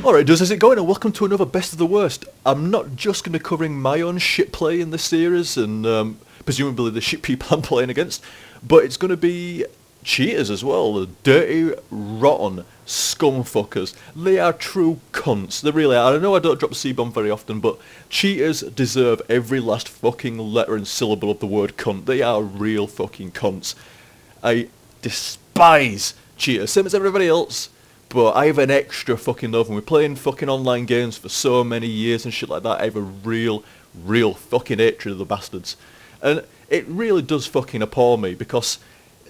Alright, how's it going? And welcome to another Best of the Worst. I'm not just going to be covering my own shit play in this series and presumably the shit people I'm playing against, but it's going to be cheaters as well. The dirty, rotten scumfuckers. They are true cunts. They really are. I know I don't drop the C-bomb very often, but cheaters deserve every last fucking letter and syllable of the word cunt. They are real fucking cunts. I despise cheaters, same as everybody else. But I have an extra fucking love, and we're playing fucking online games for so many years and shit like that. I have a real fucking hatred of the bastards. And it really does fucking appall me, because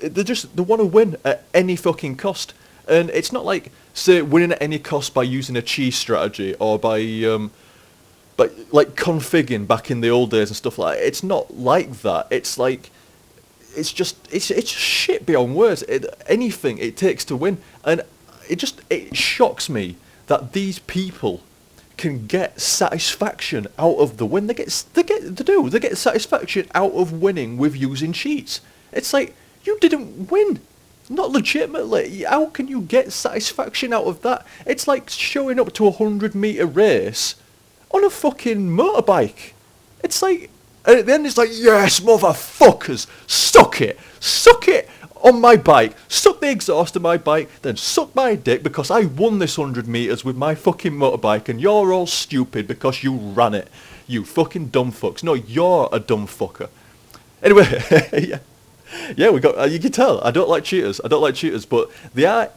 they want to win at any fucking cost. And it's not like, say, winning at any cost by using a cheese strategy, or by like configuring back in the old days and stuff like that. It's not like that. It's like, it's shit beyond words. Anything it takes to win. And it shocks me that these people can get satisfaction out of the win. They get satisfaction out of winning with using cheats. It's like, you didn't win. Not legitimately. How can you get satisfaction out of that? It's like showing up to a 100-metre race on a fucking motorbike. It's like, and at the end it's like, yes, motherfuckers, suck it on my bike, suck the exhaust of my bike, then suck my dick because I won this 100 metres with my fucking motorbike and you're all stupid because you ran it. You fucking dumb fucks. No, you're a dumb fucker. Anyway, yeah, we got, you can tell, I don't like cheaters, but they are,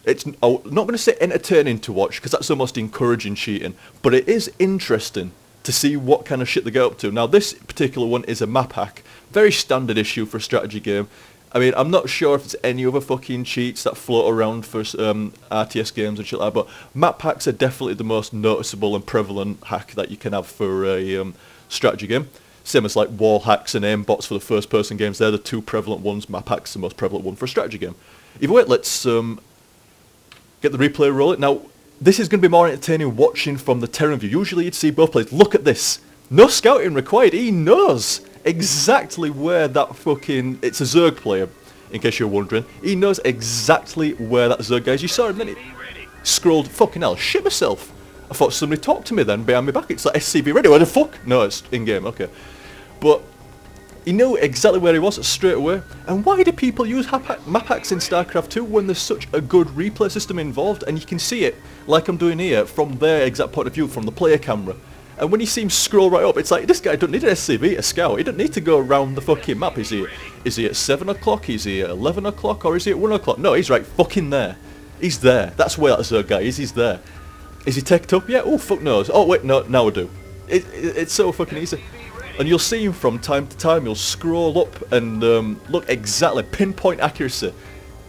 I'm not going to say entertaining to watch because that's almost encouraging cheating, but it is interesting to see what kind of shit they get up to. Now, this particular one is a map hack, very standard issue for a strategy game. I mean, I'm not sure if there's any other fucking cheats that float around for RTS games and shit like that, but map hacks are definitely the most noticeable and prevalent hack that you can have for a strategy game. Same as like wall hacks and aim bots for the first-person games. They're the two prevalent ones. Map hacks the most prevalent one for a strategy game. Either way, let's get the replay rolling. Now, this is going to be more entertaining watching from the Terran view. Usually you'd see both players. Look at this. No scouting required. He knows exactly where that fucking... It's a Zerg player, in case you're wondering. He knows exactly where that Zerg guy is. You saw him, then he scrolled, fucking hell, shit myself. I thought somebody talked to me then, behind my back. It's like, SCB ready, where the fuck? No, it's in-game, okay. But he knew exactly where he was straight away. And why do people use map hacks in StarCraft 2 when there's such a good replay system involved? And you can see it, like I'm doing here, from their exact point of view, from the player camera. And when you see him scroll right up, it's like, this guy doesn't need an SCV, a scout. He doesn't need to go around the fucking map. Is he at 7 o'clock? Is he at 11 o'clock? Or is he at 1 o'clock? No, he's right fucking there. He's there. That's where that Zerg guy is. He's there. Is he teched up yet? Oh, fuck knows. Oh, wait, no, now I do. It's so fucking easy. And you'll see him from time to time. You'll scroll up and look exactly, pinpoint accuracy.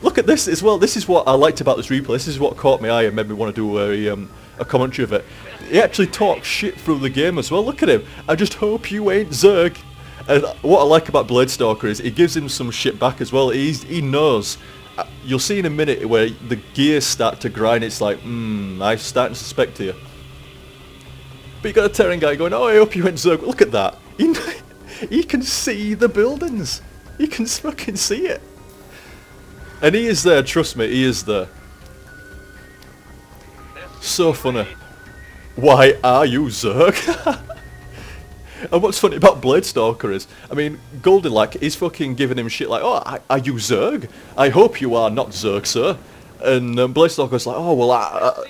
Look at this as well. This is what I liked about this replay. This is what caught my eye and made me want to do a commentary of it. He actually talks shit through the game as well. Look at him. I just hope you ain't Zerg. And what I like about Bladestalker is it gives him some shit back as well. He knows. You'll see in a minute where the gears start to grind. It's like, I'm starting to suspect here. But you got a Terran guy going, oh, I hope you ain't Zerg. Look at that. He can see the buildings. He can fucking see it. And he is there, trust me, he is there. So funny. Why are you Zerg? And what's funny about Bladestalker is, I mean, Goldilac is fucking giving him shit like, oh, are you Zerg? I hope you are not Zerg, sir. And Bladestalker's like, oh, well,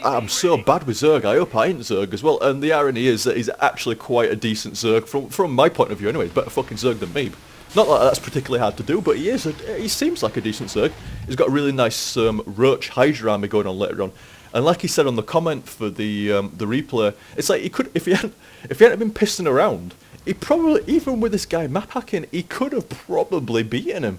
I'm so bad with Zerg, I hope I ain't Zerg as well. And the irony is that he's actually quite a decent Zerg, from my point of view anyway. He's better fucking Zerg than me. Not that that's particularly hard to do, but he seems like a decent Zerg. He's got a really nice Roach Hydra army going on later on. And like he said on the comment for the replay, it's like he could, if he hadn't been pissing around, he probably, even with this guy map hacking, he could have probably beaten him.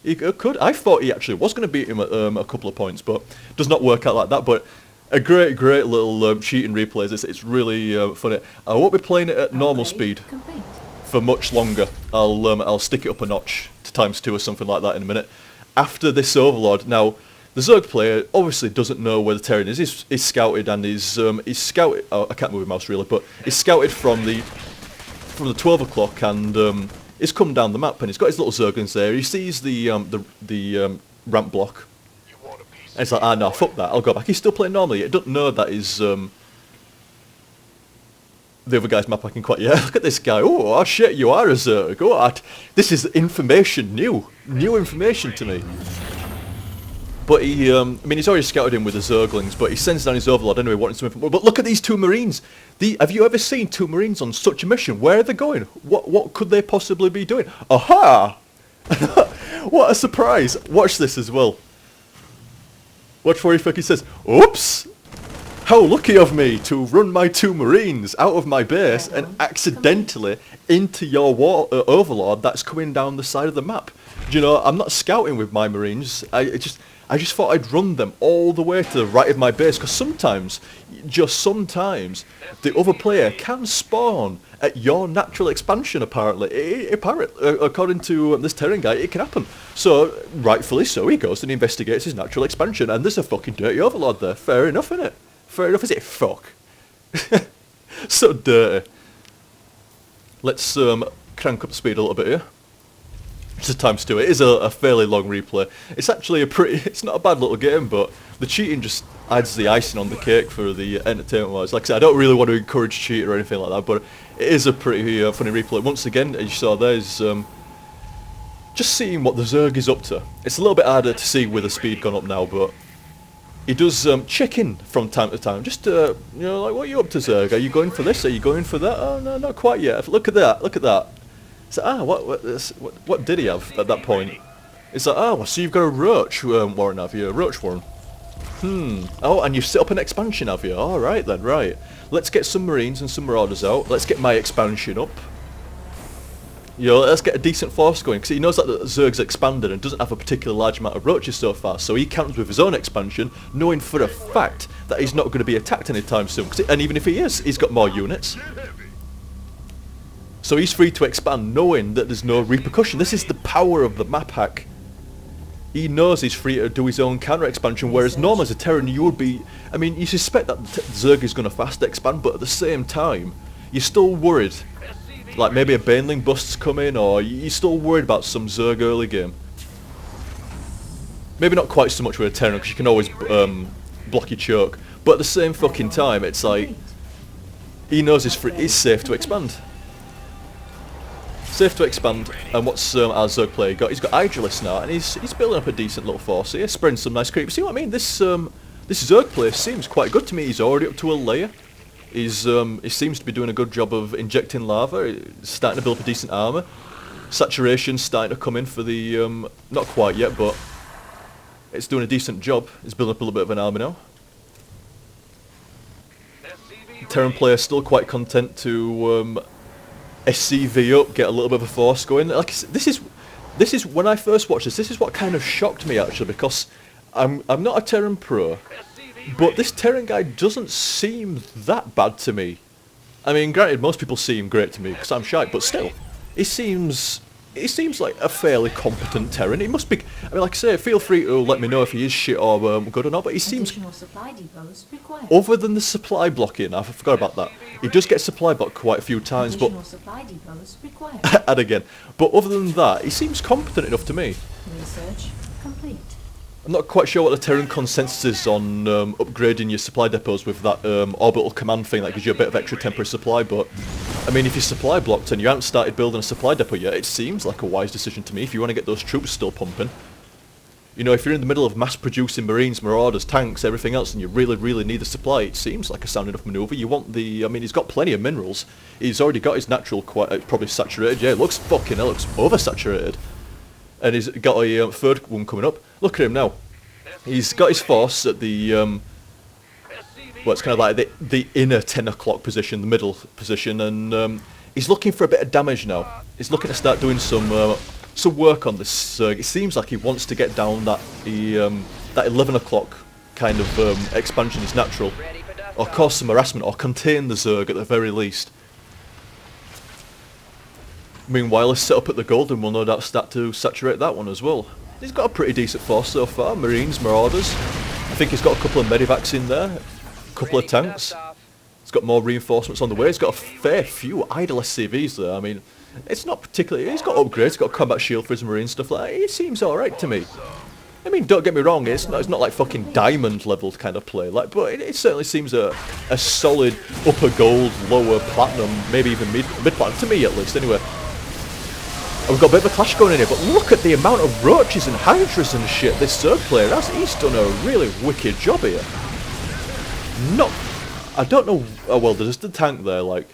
He could. I thought he actually was going to beat him at a couple of points, but does not work out like that. But a great little cheating replay. It's really funny. I won't be playing it at normal speed for much longer. I'll stick it up a notch to ×2 or something like that in a minute. After this Overlord, now the Zerg player obviously doesn't know where the Terran is. He's scouted and he's scouted. Oh, I can't move my mouse really, but he's scouted from the 12 o'clock and he's come down the map and he's got his little Zerglings there. He sees the ramp block, And it's like, ah, no, fuck that, I'll go back. He's still playing normally. It doesn't know that he's, the other guy's map hacking quite, yeah, look at this guy. Oh shit, you are a Zerg. Oh, this is information, new information to me. But he, I mean, he's already scouted him with the Zerglings, but he sends down his Overlord anyway, wanting some information. But look at these 2 Marines. Have you ever seen 2 Marines on such a mission? Where are they going? What could they possibly be doing? Aha! What a surprise! Watch this as well. Watch where he fucking says, "Oops! How lucky of me to run my 2 Marines out of my base and accidentally into your Overlord that's coming down the side of the map." Do you know, I'm not scouting with my Marines. I just thought I'd run them all the way to the right of my base, because sometimes, just sometimes, the other player can spawn at your natural expansion, apparently. According to this Terran guy, it can happen. So, rightfully so, he goes and investigates his natural expansion, and there's a fucking dirty Overlord there. Fair enough, innit? Fair enough, is it? Fuck. So dirty. Let's crank up the speed a little bit here. Just times 2. It is a fairly long replay. It's actually it's not a bad little game, but the cheating just adds the icing on the cake for the entertainment wise. Like I said, I don't really want to encourage cheating or anything like that, but it is a pretty funny replay. Once again, as you saw, there's just seeing what the Zerg is up to. It's a little bit harder to see with the speed gone up now, but he does check in from time to time. Just you know, like, what are you up to, Zerg? Are you going for this? Are you going for that? Oh no, not quite yet. Look at that. Look at that. So, what did he have at that point? It's like, well, so you've got a roach warrant, have you? A roach warrant. Oh, and you've set up an expansion, have you? Alright then, right. Let's get some Marines and some Marauders out. Let's get my expansion up. You know, let's get a decent force going, because he knows that the Zerg's expanded and doesn't have a particularly large amount of roaches so far, so he counts with his own expansion, knowing for a fact that he's not going to be attacked anytime soon. And even if he is, he's got more units. So he's free to expand, knowing that there's no repercussion. This is the power of the map hack. He knows he's free to do his own counter expansion, whereas normally as a Terran you would be... I mean, you suspect that Zerg is going to fast expand, but at the same time, you're still worried. Like maybe a Baneling bust's coming, or you're still worried about some Zerg early game. Maybe not quite so much with a Terran, because you can always block your choke. But at the same fucking time, it's like... He knows he's safe to expand. Safe to expand, and what's our Zerg player got? He's got Hydralisk now, and he's building up a decent little force here, spreading some nice creep. See what I mean? This Zerg player seems quite good to me. He's already up to a layer. He seems to be doing a good job of injecting lava. He's starting to build up a decent armour. Saturation's starting to come in for the not quite yet, but it's doing a decent job. He's building up a little bit of an army now. Terran player still quite content to SCV up, get a little bit of a force going. Like this is when I first watched this is what kind of shocked me actually, because I'm not a Terran pro, but this Terran guy doesn't seem that bad to me. I mean, granted, most people seem great to me because I'm shy, but still, he seems like a fairly competent Terran. He must be. I mean, like I say, feel free to let me know if he is shit or good or not. But he seems, other than the supply blocking, I forgot about that. He does get supply blocked quite a few times, but and again. But other than that, he seems competent enough to me. Research complete. I'm not quite sure what the Terran consensus is on upgrading your supply depots with that orbital command thing that gives you a bit of extra temporary supply, but I mean, if you're supply blocked and you haven't started building a supply depot yet, it seems like a wise decision to me if you want to get those troops still pumping. You know, if you're in the middle of mass-producing Marines, Marauders, tanks, everything else, and you really, really need the supply, it seems like a sound enough manoeuvre. You want the... I mean, he's got plenty of minerals. He's already got his natural quite... probably saturated. Yeah, it looks fucking... it looks oversaturated. And he's got a third one coming up. Look at him now. He's got his force at the... well, it's kind of like the inner 10 o'clock position, the middle position, and he's looking for a bit of damage now. He's looking to start doing some work on this. It seems like he wants to get down that 11 o'clock kind of expansion is natural, or cause some harassment, or contain the Zerg at the very least. Meanwhile, his setup at the Golden will no doubt start to saturate that one as well. He's got a pretty decent force so far, Marines, Marauders. I think he's got a couple of medivacs in there, a couple of tanks. He's got more reinforcements on the way. He's got a fair few idle SCVs there. I mean, it's not particularly... He's got upgrades, he's got combat shield for his Marine stuff like that. He seems alright to me. I mean, don't get me wrong, it's not like fucking diamond level kind of play, like, but it certainly seems a solid upper gold, lower platinum, maybe even mid platinum, to me at least, anyway. And we've got a bit of a clash going in here, but look at the amount of roaches and hydras and shit this Zerg player has. He's done a really wicked job here. I don't know, oh well, there's the tank there, like,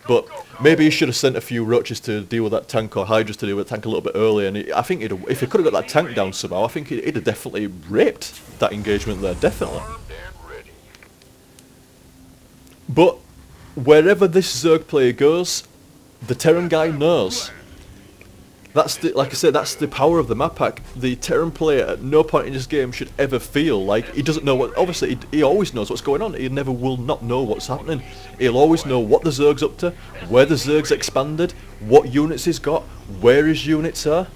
but maybe he should have sent a few roaches to deal with that tank, or hydras to deal with the tank a little bit earlier, and I think if he could have got that tank down somehow, I think he'd have definitely raped that engagement there, definitely. But wherever this Zerg player goes, the Terran guy knows. That's the, like I said, that's the power of the map pack. The Terran player at no point in this game should ever feel like he doesn't know what. Obviously, he always knows what's going on. He never will not know what's happening. He'll always know what the Zerg's up to, where the Zerg's expanded, what units he's got, where his units are,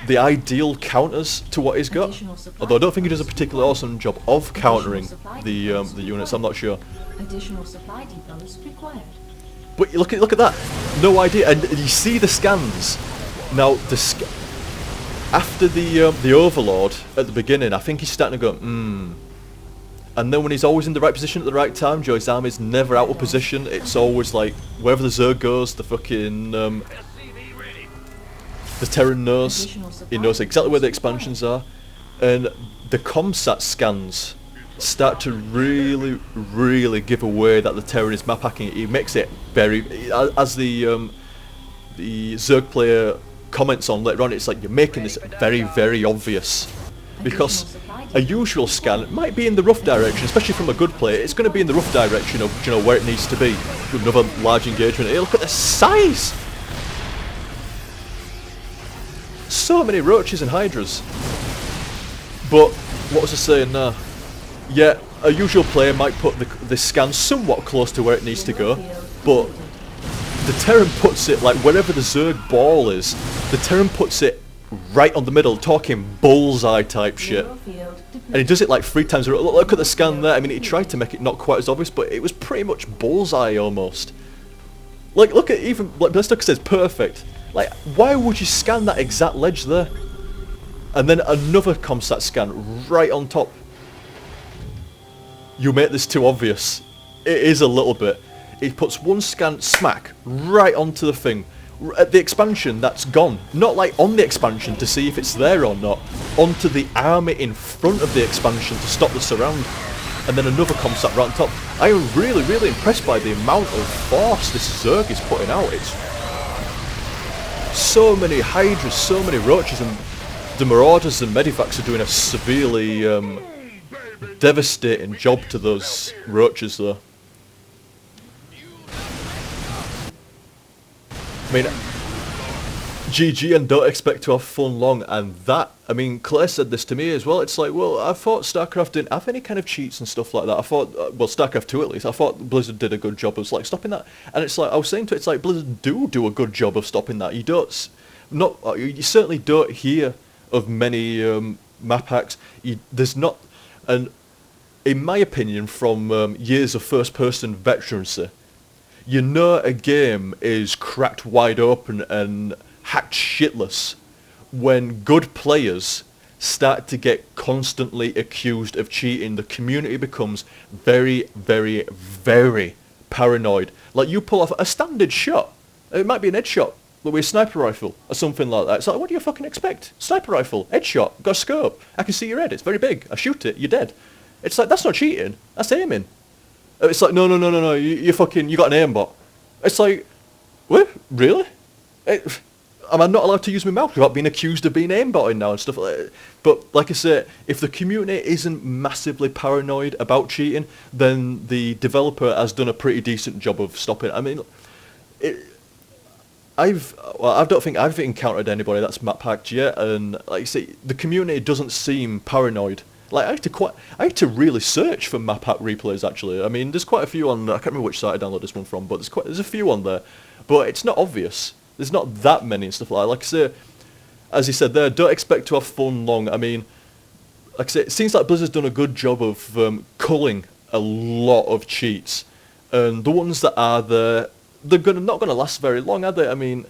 the ideal counters to what he's got. Although I don't think he does a particularly awesome job of countering the units. I'm not sure. Additional supply depots required. But look at that, no idea, and you see the scans. Now after the Overlord at the beginning, I think he's starting to go and then when he's always in the right position at the right time, Joy's army's never out of position. It's always like wherever the Zerg goes, the fucking the Terran knows. He knows exactly where the expansions are, and the comsat scans start to really give away that the Terran is map hacking. He makes it very, as the Zerg player comments on later on, it's like you're making this very obvious, because a usual scan might be in the rough direction, especially from a good player. It's going to be in the rough direction of, you know, where it needs to be with another large engagement. Hey, look at the size, so many roaches and hydras. But what was I saying now? Yeah, a usual player might put the scan somewhat close to where it needs to go, but the Terran puts it, like wherever the Zerg ball is, the Terran puts it right on the middle, talking bullseye type shit. And he does it like 3 times. Look at the scan there. I mean, he tried to make it not quite as obvious, but it was pretty much bullseye almost. Like, look at even, like Blister says, perfect. Like, why would you scan that exact ledge there? And then another comsat scan right on top. You make this too obvious. It is a little bit. He puts one scan smack right onto the thing. At the expansion that's gone. Not like on the expansion to see if it's there or not. Onto the army in front of the expansion to stop the surround. And then another comsat right on top. I am really impressed by the amount of force this Zerg is putting out. It's so many hydras, so many roaches, and the Marauders and Medivacs are doing a severely devastating job to those roaches though. I mean, GG and don't expect to have fun long, and that, I mean, Claire said this to me as well. It's like, well, I thought StarCraft didn't have any kind of cheats and stuff like that. I thought, well, StarCraft 2 at least, I thought Blizzard did a good job of like stopping that. And it's like, I was saying to it, it's like Blizzard do a good job of stopping that. You don't, you certainly don't hear of many map hacks. There's not, and in my opinion, from years of first-person veterancy, you know a game is cracked wide open and hacked shitless when good players start to get constantly accused of cheating. The community becomes very paranoid. Like, you pull off a standard shot, it might be an headshot, but with a sniper rifle or something like that. It's like, what do you fucking expect? Sniper rifle, headshot, got a scope, I can see your head, it's very big, I shoot it, you're dead. It's like, that's not cheating, that's aiming. It's like, no, you got an aimbot. It's like, what? Really? Am I not allowed to use my mouse without being accused of being aimbotting now and stuff like that? But like I say, if the community isn't massively paranoid about cheating, then the developer has done a pretty decent job of stopping it. I mean, I don't think I've encountered anybody that's map hacked yet, and like I say, the community doesn't seem paranoid. Like, I had to really search for map hack replays actually. I mean, there's quite a few on, I can't remember which site I downloaded this one from, but there's a few on there. But it's not obvious. There's not that many and stuff like that. Like I say, as he said there, don't expect to have fun long. I mean, like I say, it seems like Blizzard's done a good job of culling a lot of cheats. And the ones that are there, they're not going to last very long, are they? I mean,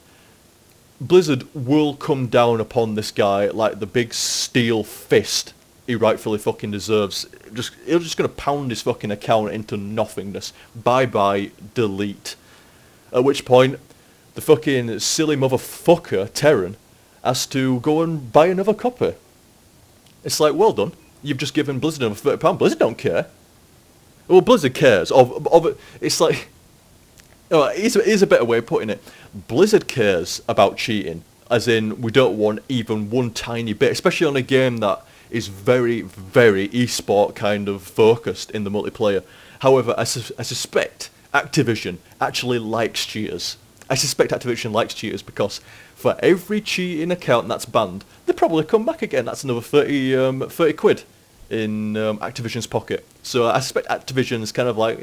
Blizzard will come down upon this guy like the big steel fist he rightfully fucking deserves. He's just gonna pound his fucking account into nothingness. Bye bye, delete. At which point, the fucking silly motherfucker, Terran, has to go and buy another copy. It's like, well done. You've just given Blizzard another £30. Blizzard don't care. Well, Blizzard cares. It's like... Oh, here's a better way of putting it. Blizzard cares about cheating. As in, we don't want even one tiny bit. Especially on a game that is very, very esport kind of focused in the multiplayer. However, I suspect Activision actually likes cheaters. I suspect Activision likes cheaters because for every cheating account that's banned, they probably come back again. That's another 30 quid in Activision's pocket. So I suspect Activision's kind of like,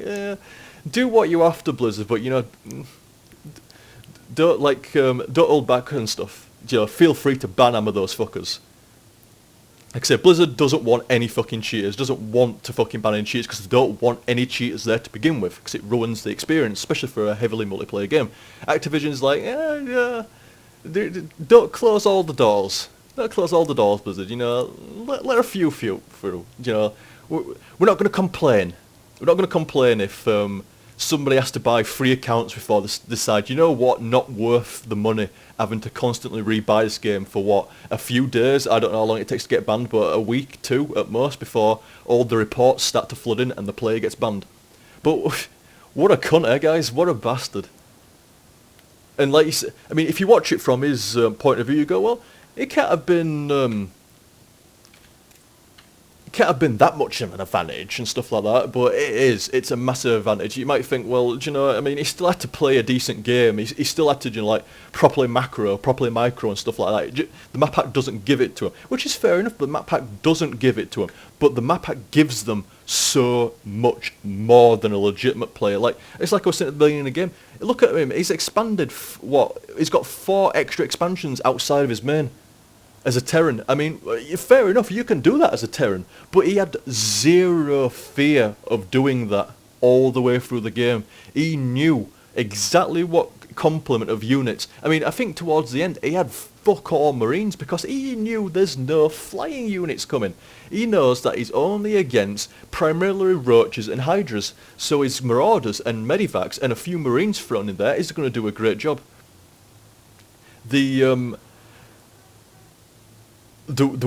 do what you have to, Blizzard, but don't hold back and stuff. Feel free to ban those fuckers. Like I said, Blizzard doesn't want any fucking cheaters, doesn't want to fucking ban any cheaters because they don't want any cheaters there to begin with, because it ruins the experience, especially for a heavily multiplayer game. Activision's like, don't close all the doors. Don't close all the doors, Blizzard, let a few through, We're not going to complain. We're not going to complain if somebody has to buy 3 accounts before they decide, you know what, not worth the money having to constantly rebuy this game for what, a few days, I don't know how long it takes to get banned, but a week, 2 at most, before all the reports start to flood in and the player gets banned. But what a cunt, guys, what a bastard. And like you said, I mean, if you watch it from his point of view, you go, well, it can't have been that much of an advantage and stuff like that, but it is. It's a massive advantage. You might think, well, I mean, he still had to play a decent game. He still had to, properly macro, properly micro and stuff like that. The map pack doesn't give it to him, which is fair enough, but the map pack doesn't give it to him. But the map pack gives them so much more than a legitimate player. It's like I was saying at the beginning of the game. Look at him. He's expanded, He's got 4 extra expansions outside of his main. As a Terran, I mean, fair enough, you can do that as a Terran, but he had zero fear of doing that all the way through the game. He knew exactly what complement of units. I mean, I think towards the end, he had fuck all Marines because he knew there's no flying units coming. He knows that he's only against primarily Roaches and Hydras, so his Marauders and Medivacs and a few Marines thrown in there is going to do a great job. The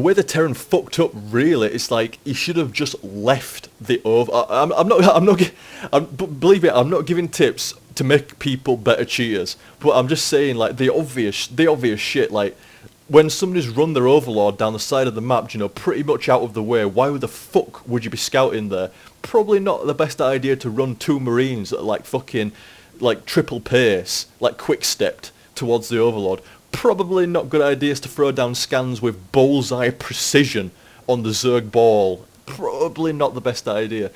way the Terran fucked up, really, it's like he should have just left the over. Believe me, I'm not giving tips to make people better cheaters, but I'm just saying, the obvious shit, when somebody's run their Overlord down the side of the map, pretty much out of the way, why the fuck would you be scouting there? Probably not the best idea to run 2 Marines that fucking triple pace, quick stepped towards the Overlord. Probably not good ideas to throw down scans with bullseye precision on the Zerg ball. Probably not the best idea.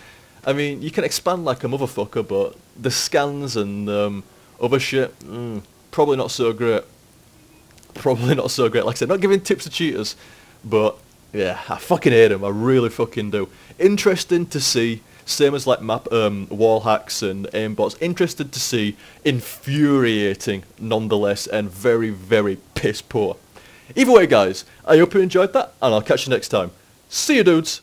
I mean, you can expand like a motherfucker, but the scans and other shit, probably not so great. Probably not so great. Like I said, not giving tips to cheaters, but yeah, I fucking hate them. I really fucking do. Interesting to see. Same as wall hacks and aimbots. Interested to see, infuriating nonetheless, and very, very piss poor. Either way, guys, I hope you enjoyed that, and I'll catch you next time. See you, dudes!